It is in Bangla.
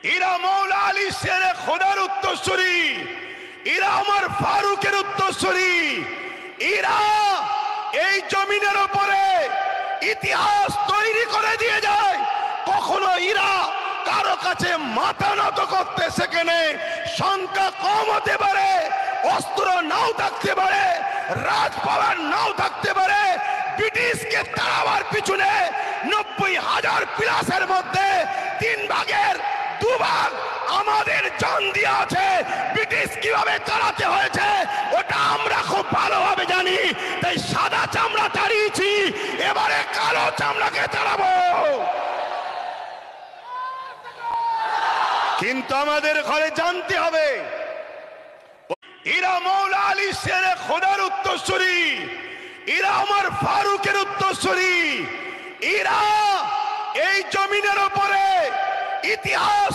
এরা মৌলা আলী শেরে খোদার উত্তরসূরি, এরা আমার ফারুকের উত্তরসূরি, এরা এই জমিনের উপরে ইতিহাস তৈরি করে দিয়ে যায়। কখনো এরা কারো কাছে মাথা নত করতে সেখানে সংখ্যা কম হতে পারে, অস্ত্র নাও থাকতে পারে, রাজপাওয়ার নাও থাকতে পারে। ব্রিটিশকে তাড়াবার পিছনে 90,000 প্লাসের মধ্যে 3 ভাগের 2 ভাগ আমাদের জান দিয়ে আছে। ব্রিটিশ কিভাবে তাড়াতে হয়েছে ওটা আমরা খুব ভালোভাবে জানি, তাই সাদা চামড়া তাড়িয়েছি, এবারে কালো চামড়াকে তাড়াবো। কিন্তু আমাদের ঘরে জানতে হবে এরা মৌলা আলী শেরে খোদার উত্তরসূরি, এরা আমার ফারুকের উত্তরসূরি, এরা এই জমিনের উপরে ইতিহাস